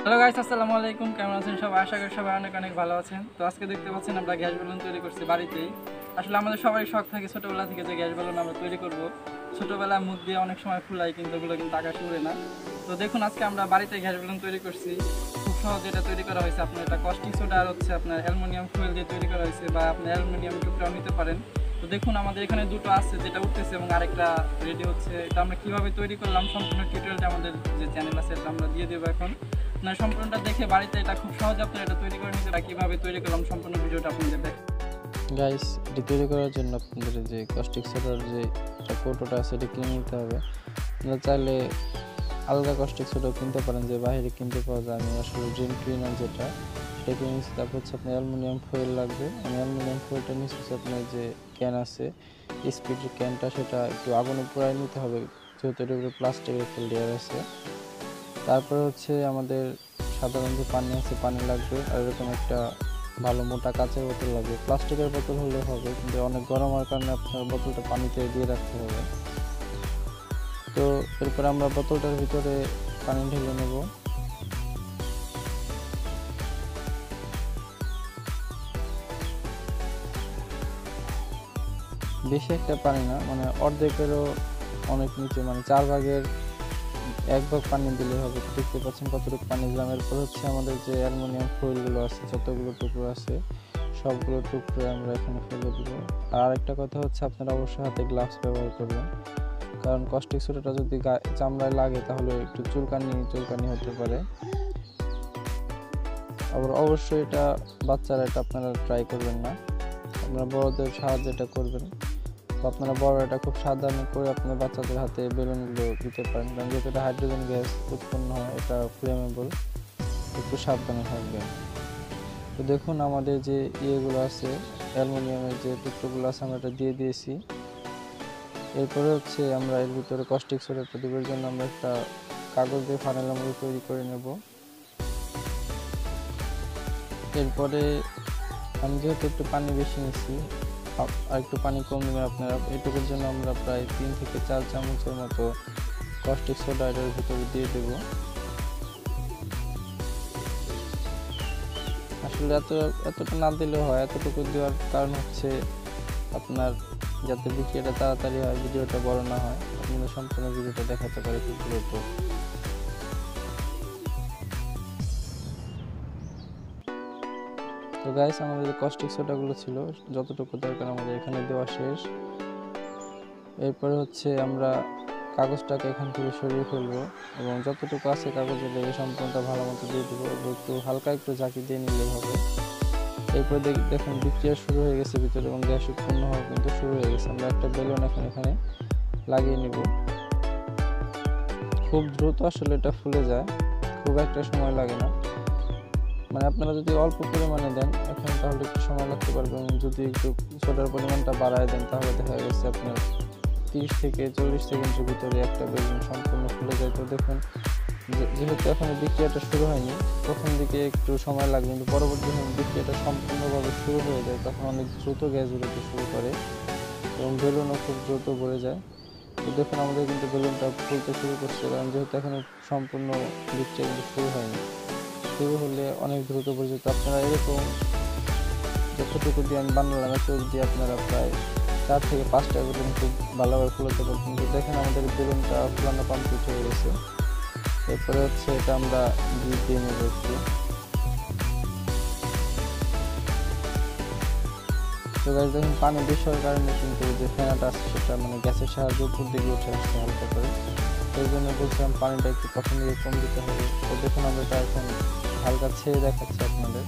Hello guys, আসসালামু আলাইকুম। কেমন আছেন সবাই? আশা করি সবাই অনেক অনেক ভালো আছেন। তো আজকে দেখতে পাচ্ছেন আমরা গ্যাস বেলুন তৈরি করছি বাড়িতেই। আসলে আমাদের সবাই শখ থাকে ছোটোবেলা থেকে যে গ্যাস বেলুন আমরা তৈরি করব। ছোটোবেলায় মুখ দিয়ে অনেক সময় ফুলাই, কিন্তু ওগুলো কিন্তু আকাশে উড়ে না। তো দেখুন, আজকে আমরা বাড়িতে গ্যাস বেলুন তৈরি করছি। খুব সহজে এটা তৈরি করা হয়েছে। আপনার এটা কস্টিক সোডা আর হচ্ছে আপনার অ্যালুমিনিয়াম ফুয়েল দিয়ে তৈরি করা হয়েছে, বা আপনি অ্যালুমিনিয়াম টুকরাও নিতে পারেন। তো দেখুন, আমাদের এখানে দুটো আছে, যেটা উঠতেছে এবং আরেকটা রেডি হচ্ছে। এটা আমরা কীভাবে তৈরি করলাম সম্পূর্ণ টিউটোরিয়ালটা আমাদের যে চ্যানেল আছে এটা আমরা দিয়ে দেবো এখন। আপনার সম্পূর্ণটা দেখে বাড়িতে এটা খুব সহজে আপনারা এটা তৈরি করে নিতে পারেন। কীভাবে তৈরি করলাম সম্পূর্ণ ভিডিওটা আপনাদের দেখেন। গাইস, এটি তৈরি করার জন্য আপনাদের যে কস্টিক সোডার যে কৌটোটা আছে এটি কিনে নিতে হবে। আপনারা চাইলে আলগা কস্টিক সোডাও কিনতে পারেন, যে বাইরে কিনতে পাওয়া যায়। আমি আসলে ড্রিম ক্লিনার যেটা সেটা কিনে নিচ্ছি। তারপর হচ্ছে আপনার অ্যালুমিনিয়াম ফয়েল লাগবে। আমি অ্যালুমিনিয়াম ফয়েলটা নিচ্ছি। আপনার যে ক্যান আছে স্পিড ক্যানটা, সেটা একটু আগুনে পোড়ায় নিতে হবে, যেহেতু এর উপরে প্লাস্টিকের একটা লেয়ার আছে। তারপর হচ্ছে আমাদের সাধারণ যে পানি আছে পানি লাগবে, আর এরকম একটা ভালো মোটা কাঁচের বোতল লাগবে। প্লাস্টিকের বোতল হলে হবে, কিন্তু অনেক গরম হওয়ার কারণে আপনার বোতলটা পানিতে দিয়ে রাখতে হবে। তো এরপর আমরা বোতলটার ভিতরে পানি ঢেলে নেব। বেশি একটা পানি না, মানে অর্ধেকেরও অনেক নিচে, মানে 4 ভাগের 1 ভাগ পানি দিলে হবে। দেখতে পাচ্ছেন কতটুকু পানি দিলাম। এরপর হচ্ছে আমাদের যে অ্যালুমিনিয়াম ফয়েলগুলো আছে, যতগুলো টুকরো আছে সবগুলো টুকরো আমরা এখানে ফেলে দিব। আর আরেকটা কথা হচ্ছে, আপনারা অবশ্যই হাতে গ্লাভস ব্যবহার করবেন, কারণ কস্টিক সোডাটা যদি চামড়ায় লাগে তাহলে একটু চুলকানি হতে পারে। আবার অবশ্যই এটা বাচ্চারা এটা আপনারা ট্রাই করবেন না, আপনারা বড়দের সাহায্যে এটা করবেন। আপনারা বড় এটা খুব সাবধানে করে আপনার বাচ্চাদের হাতে বেলুনগুলো দিতে পারেন, কারণ যেহেতু এটা হাইড্রোজেন গ্যাস উৎপন্ন হয়, এটা ফ্লেমেবল, একটু সাবধানে থাকবেন। তো দেখুন, আমাদের যে ইয়েগুলো আছে, অ্যালুমিনিয়ামের যে টুকরোগুলো আছে আমরা এটা দিয়ে দিয়েছি। এরপরে হচ্ছে আমরা এর ভিতরে কস্টিক সোডাটা দেওয়ার জন্য আমরা একটা কাগজ দিয়ে ফানেলের মতো তৈরি করে নেব। এরপরে আমি যেহেতু একটু পানি বেশি নিচ্ছি, আর একটু পানি কম নেবেন আপনারা। এইটুকুর জন্য আমরা প্রায় 3 থেকে 4 চামচের মতো কস্টিক সোডা এটার ভিতরে দিয়ে দেব। আসলে এতটা না দিলেও হয়, এতটুকু দেওয়ার কারণ হচ্ছে আপনার যাতে বিক্রিয়াটা তাড়াতাড়ি হয়, ভিডিওটা বড় না হয়, আপনাদের সম্পূর্ণ ভিডিওটা দেখাতে পারে খুব দ্রুত। তো গাইস, আমাদের কস্টিক সোডাগুলো ছিল যতটুকু দরকার আমাদের এখানে দেওয়া শেষ। এরপরে হচ্ছে আমরা কাগজটাকে এখান থেকে সরিয়ে ফেলবো, এবং যতটুকু আছে কাগজের লেগে সম্পূর্ণটা ভালো মতো দিয়ে দেবো, এবং একটু হালকা একটু ঝাঁকি দিয়ে নিলেই হবে। এরপর দেখুন বিক্রিয়া শুরু হয়ে গেছে ভিতরে, এবং গ্যাস উৎপন্ন হওয়া কিন্তু শুরু হয়ে গেছে। আমরা একটা বেলুন এখন এখানে লাগিয়ে নিব। খুব দ্রুত আসলে এটা ফুলে যায়, খুব একটা সময় লাগে না। মানে আপনারা যদি অল্প পরিমাণে দেন এখন তাহলে একটু সময় লাগতে পারবে, এবং যদি একটু সোডার পরিমাণটা বাড়ায় দেন তাহলে দেখা গেছে আপনার 30 থেকে 40 সেকেন্ডের ভিতরে একটা বেলুন সম্পূর্ণ ফুলে যায়। তো দেখুন, যেহেতু এখন বিক্রিয়াটা শুরু হয়নি, প্রথম দিকে একটু সময় লাগবে, কিন্তু পরবর্তী যখন বিক্রিয়াটা সম্পূর্ণভাবে শুরু হয়ে যায় তখন অনেক দ্রুত গ্যাস বেরোতে শুরু করে, এবং বেলুনও খুব দ্রুত ভরে যায়। তো দেখুন, আমাদের কিন্তু বেলুনটা ফুলতে শুরু করছে, কারণ যেহেতু এখনো সম্পূর্ণ বিক্রিয়া কিন্তু শুরু হয়নি। শুরু হলে অনেক দ্রুত ভরে যেত। আপনারা এরকম যতটুকু দিয়ে আমি বানালাম চোখ দিয়ে আপনারা প্রায় 4 থেকে 5টা বেলুন খুব ভালোভাবে ফুলাতে পারবেন। কিন্তু দেখেন আমাদের বেলুনটা ফুলানো কমপ্লিট হয়ে গেছে। এরপরে হচ্ছে এটা আমরা দিয়ে নেব একটু। তো গাইস, দেখুন পানি বেশি হওয়ার কারণে কিন্তু যে ফেনাটা আছে সেটা মানে গ্যাসের সাহায্যে উপর দিকে উঠে আসছে হালকা করে। সেই জন্য বলছিলাম পানিটা একটু প্রথম দিকে কম দিতে হবে। তো দেখুন আমরা এটা এখন হালকা ছেড়ে দেখাচ্ছি আপনাদের।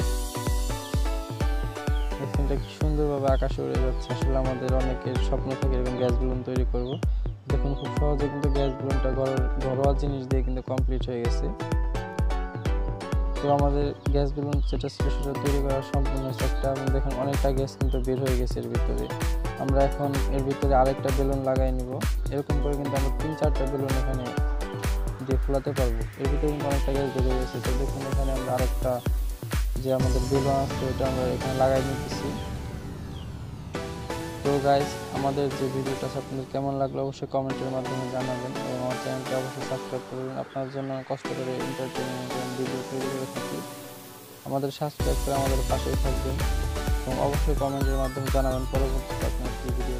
এটা কি সুন্দরভাবে আকাশে উড়ে যাচ্ছে। আসলে আমাদের অনেকের স্বপ্ন থাকে এরকম গ্যাস বেলুন তৈরি করব। দেখুন খুব সহজে কিন্তু গ্যাস বেলুনটা ঘরোয়া জিনিস দিয়ে কিন্তু কমপ্লিট হয়ে গেছে। তো আমাদের গ্যাস বেলুন যেটা ছিল সেটা তৈরি করা সম্পূর্ণ একটা, এবং দেখুন অনেকটা গ্যাস কিন্তু বের হয়ে গেছে এর ভিতরে। আমরা এখন এর ভিতরে আরেকটা বেলুন লাগাই নিব। এরকম করে কিন্তু আমরা 3-4টা বেলুন এখানে দিয়ে ফোলাতে পারবো। এর ভিতরে কিন্তু অনেকটা গ্যাস বের হয়ে গেছে। তো দেখুন এখানে আমরা আরেকটা যে আমাদের বেলুন আছে এটা আমরা এখানে লাগাই নিতেছি। তো তো গাইস, আমাদের যে ভিডিওটা আছে আপনাদের কেমন লাগলো অবশ্যই কমেন্টের মাধ্যমে জানাবেন এবং আমার চ্যানেলটি অবশ্যই সাবস্ক্রাইব করবেন। আপনার জন্য কষ্ট করে এন্টারটেইনমেন্ট ভিডিও তৈরি করে থাকি। আমাদের সাবস্ক্রাইব করে আমাদের পাশেই থাকবেন এবং অবশ্যই কমেন্টের মাধ্যমে জানাবেন পরবর্তীতে আপনার কি ভিডিও